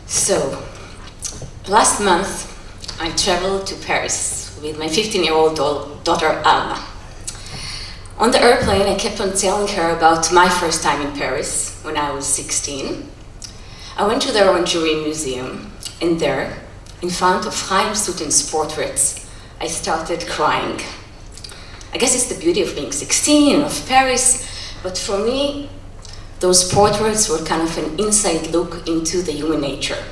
So, last month I traveled to Paris with my 15-year-old daughter Alma. On the airplane, I kept on telling her about my first time in Paris when I was 16. I went to the Orangerie Museum, and there, in front of Chaim Sutin's portraits, I started crying. I guess it's the beauty of being 16 and of Paris, but for me, those portraits were kind of an inside look into the human nature,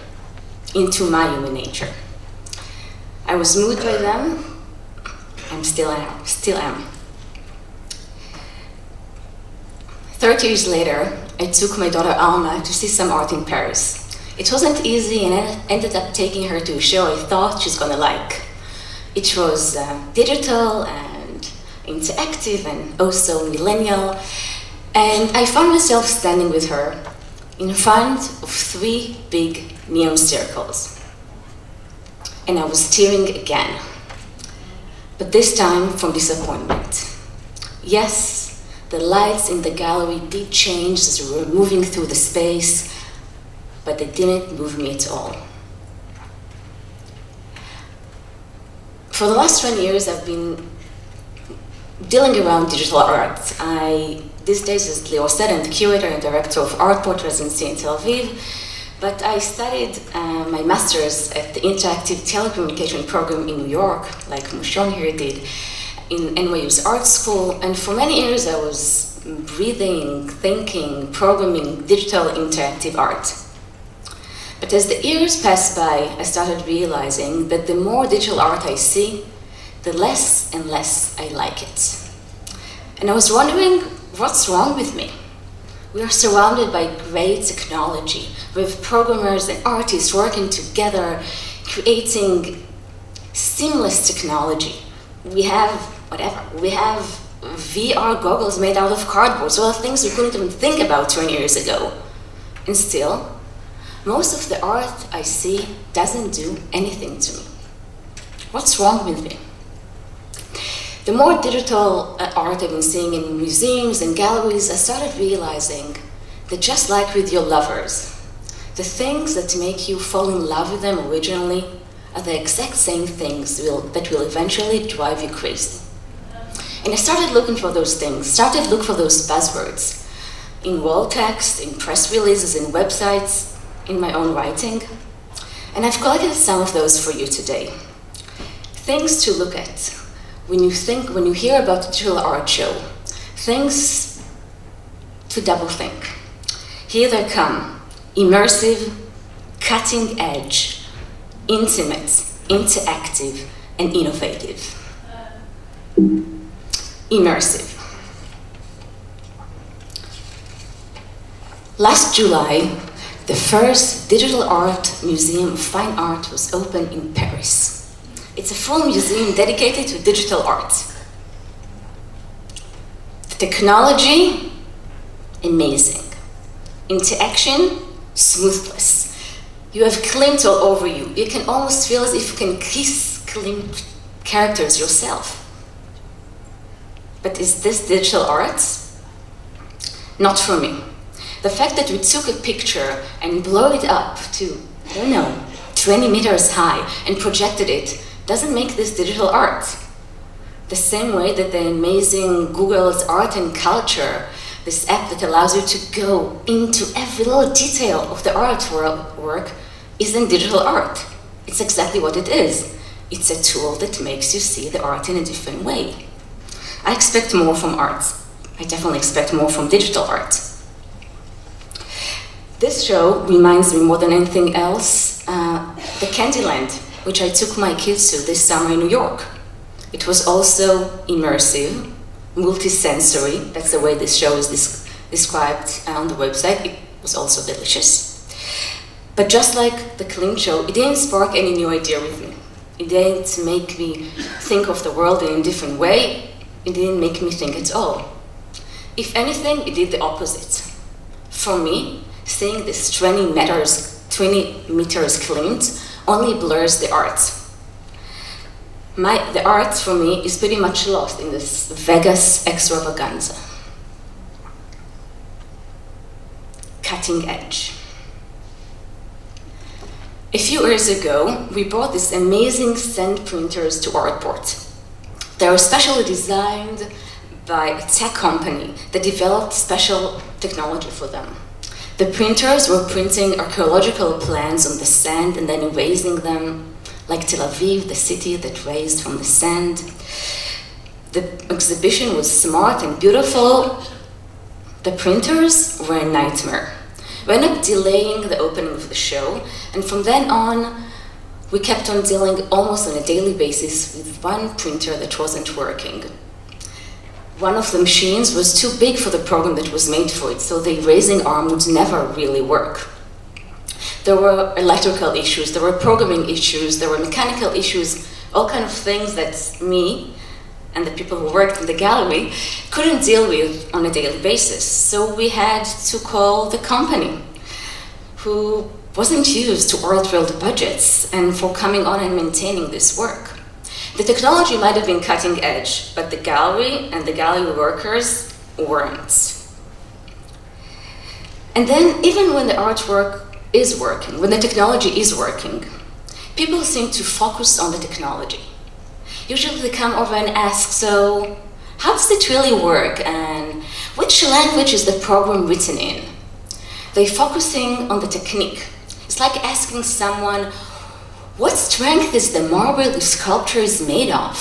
into my human nature. I was moved by them. I still am. 30 years later, I took my daughter Alma to see some art in Paris. It wasn't easy, and I ended up taking her to a show I thought she's gonna like. It was digital and interactive and also millennial, and I found myself standing with her in front of 3 big neon circles. And I was tearing again, but this time from disappointment. Yes, the lights in the gallery did change as we were moving through the space, but they didn't move me at all. For the last 20 years, I've been dealing around digital art. These days, as Leo said, I'm the curator and director of ArtPort residency in Tel Aviv, but I studied my master's at the Interactive Telecommunication program in New York, like Mushon here did, in NYU's art school, and for many years I was breathing, thinking, programming digital interactive art. But as the years passed by, I started realizing that the more digital art I see, the less and less I like it. And I was wondering, what's wrong with me? We are surrounded by great technology, with programmers and artists working together, creating seamless technology. We have VR goggles made out of cardboard, so all things we couldn't even think about 20 years ago. And still, most of the art I see doesn't do anything to me. What's wrong with me? The more digital art I've been seeing in museums and galleries, I started realizing that just like with your lovers, the things that make you fall in love with them originally are the exact same things that will eventually drive you crazy. And I started looking for those things, started looking for those buzzwords in wall text, in press releases, in websites, in my own writing. And I've collected some of those for you today. Things to look at when you hear about a digital art show, things to double think. Here they come: immersive, cutting edge, intimate, interactive, and innovative. Immersive. Last July, the first digital art museum of fine art was opened in Paris. It's a full museum dedicated to digital art. The technology, amazing. Interaction, smoothness. You have klimt all over you. You can almost feel as if you can kiss klimt characters yourself. But is this digital art? Not for me. The fact that we took a picture and blew it up to, 20 meters high and projected it doesn't make this digital art. The same way that the amazing Google's Art and Culture, this app that allows you to go into every little detail of the artwork, isn't digital art. It's exactly what it is. It's a tool that makes you see the art in a different way. I expect more from art. I definitely expect more from digital art. This show reminds me more than anything else, the Candyland, which I took my kids to this summer in New York. It was also immersive, multi-sensory. That's the way this show is described on the website. It was also delicious. But just like the Klimt show, it didn't spark any new idea with me. It didn't make me think of the world in a different way. It didn't make me think at all. If anything, it did the opposite. For me, seeing this 20 meters Klimt only blurs the art. The art for me is pretty much lost in this Vegas extravaganza. Cutting edge. A few years ago, we brought these amazing sand printers to ArtPort. They were specially designed by a tech company that developed special technology for them. The printers were printing archaeological plans on the sand and then erasing them, like Tel Aviv, the city that raised from the sand. The exhibition was smart and beautiful. The printers were a nightmare. We ended up delaying the opening of the show, and from then on, we kept on dealing almost on a daily basis with one printer that wasn't working. One of the machines was too big for the program that was made for it, so the erasing arm would never really work. There were electrical issues, there were programming issues, there were mechanical issues, all kind of things that me and the people who worked in the gallery couldn't deal with on a daily basis. So we had to call the company, who wasn't used to art world budgets and for coming on and maintaining this work. The technology might have been cutting edge, but the gallery and the gallery workers weren't. And then, even when the artwork is working, when the technology is working, people seem to focus on the technology. Usually they come over and ask, so how does it really work, and which language is the program written in? They're focusing on the technique. It's like asking someone, what strength is the marble the sculpture is made of?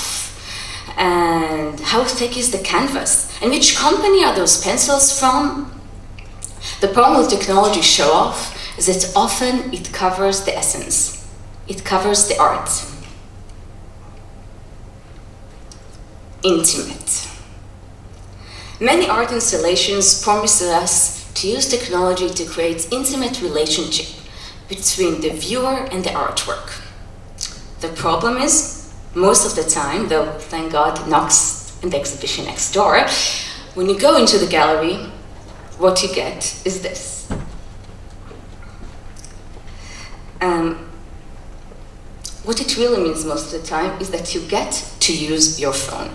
And how thick is the canvas? And which company are those pencils from? The problem with technology show-off is that often it covers the essence. It covers the art. Intimate. Many art installations promise us to use technology to create intimate relationship between the viewer and the artwork. The problem is, most of the time, though thank God knocks in the exhibition next door, when you go into the gallery, what you get is this. What it really means most of the time is that you get to use your phone.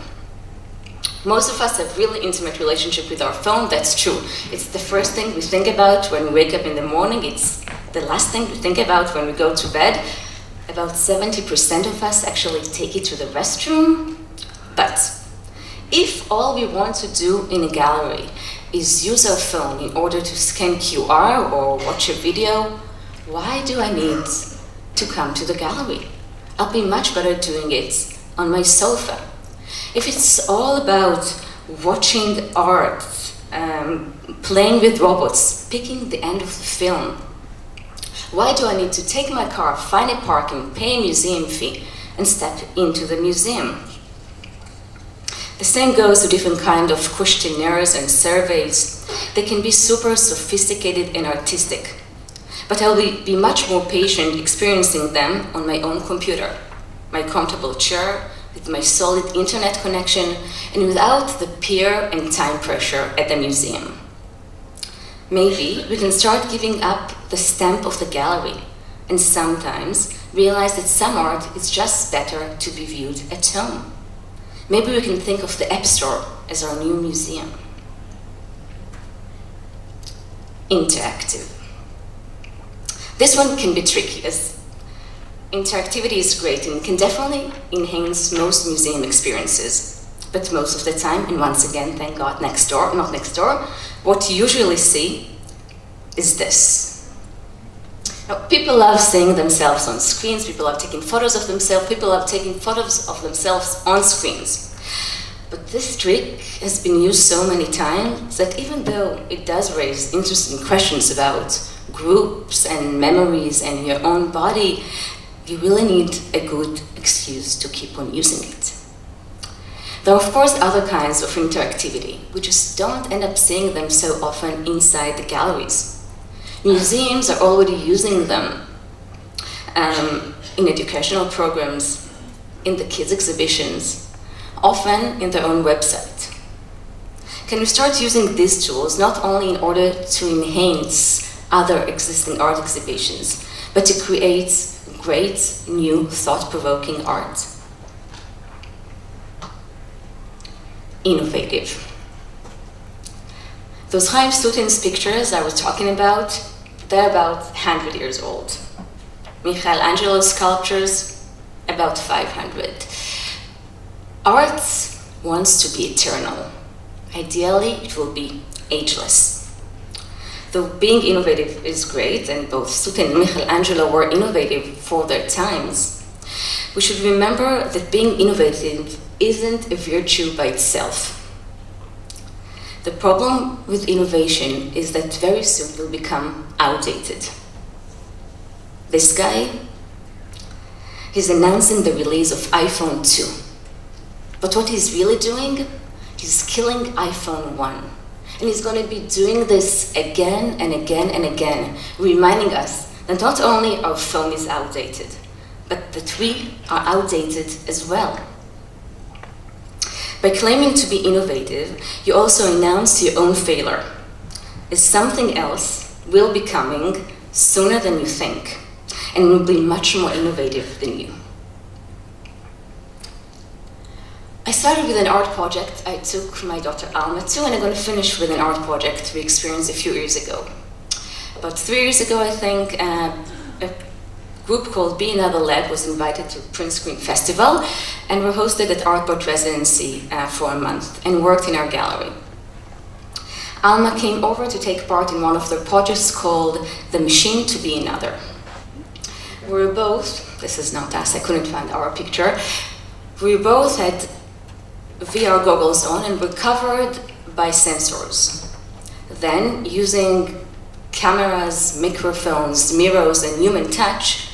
Most of us have really intimate relationship with our phone, that's true. It's the first thing we think about when we wake up in the morning, it's the last thing we think about when we go to bed. About 70% of us actually take it to the restroom. But if all we want to do in a gallery is use our phone in order to scan QR or watch a video, why do I need to come to the gallery? I'll be much better doing it on my sofa. If it's all about watching art, playing with robots, picking the end of the film, why do I need to take my car, find a parking, pay a museum fee, and step into the museum? The same goes to different kinds of questionnaires and surveys. They can be super sophisticated and artistic, but I'll be much more patient experiencing them on my own computer, my comfortable chair, with my solid internet connection, and without the peer and time pressure at the museum. Maybe we can start giving up the stamp of the gallery and sometimes realize that some art is just better to be viewed at home. Maybe we can think of the App Store as our new museum. Interactive. This one can be tricky, as interactivity is great and can definitely enhance most museum experiences. But most of the time, and once again, thank God, not next door, what you usually see is this. Now, people love seeing themselves on screens, people love taking photos of themselves, people love taking photos of themselves on screens. But this trick has been used so many times that even though it does raise interesting questions about groups and memories and your own body, you really need a good excuse to keep on using it. There are, of course, other kinds of interactivity. We just don't end up seeing them so often inside the galleries. Museums are already using them in educational programs, in the kids' exhibitions, often in their own website. Can we start using these tools not only in order to enhance other existing art exhibitions, but to create great, new, thought-provoking art? Innovative. Those Chaim Stutin's pictures I was talking about, they're about 100 years old. Michelangelo sculptures, about 500. Art wants to be eternal. Ideally, it will be ageless. Though being innovative is great, and both Suti and Michelangelo were innovative for their times, we should remember that being innovative isn't a virtue by itself. The problem with innovation is that very soon it will become outdated. This guy, he's announcing the release of iPhone 2. But what he's really doing, he's killing iPhone 1. And he's going to be doing this again and again and again, reminding us that not only our phone is outdated, but that we are outdated as well. By claiming to be innovative, you also announce your own failure, as something else will be coming sooner than you think, and will be much more innovative than you. I started with an art project I took my daughter Alma to, and I'm going to finish with an art project we experienced a few years ago. About 3 years ago, I think, a group called Be Another Leg was invited to Print Screen Festival, and were hosted at ArtPort residency for a month, and worked in our gallery. Alma came over to take part in one of their projects called The Machine to Be Another. We were both, this is not us, I couldn't find our picture, we both had VR goggles on and were covered by sensors. Then, using cameras, microphones, mirrors, and human touch,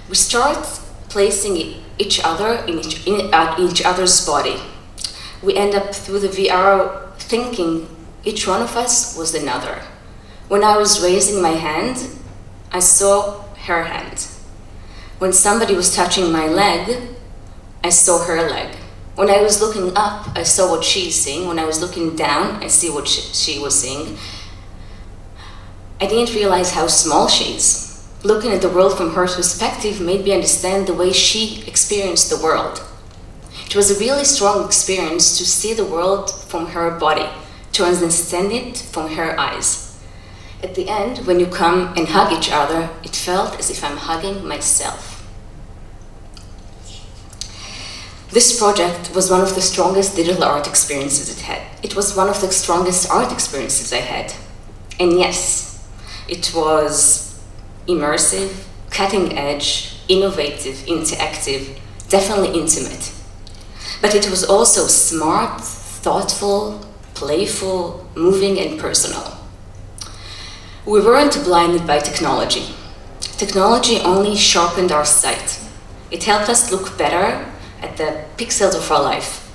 we start placing each other in each other's body. We end up through the VR thinking each one of us was another. When I was raising my hand, I saw her hand. When somebody was touching my leg, I saw her leg. When I was looking up, I saw what she's seeing. When I was looking down, I see what she was seeing. I didn't realize how small she is. Looking at the world from her perspective made me understand the way she experienced the world. It was a really strong experience to see the world from her body, to understand it from her eyes. At the end, when you come and hug each other, it felt as if I'm hugging myself. This project was one of the strongest digital art experiences it had. It was one of the strongest art experiences I had. And yes, it was immersive, cutting edge, innovative, interactive, definitely intimate. But it was also smart, thoughtful, playful, moving, and personal. We weren't blinded by technology. Technology only sharpened our sight. It helped us look better at the pixels of our life.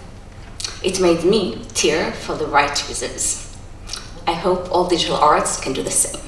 It made me tear for the right reasons. I hope all digital arts can do the same.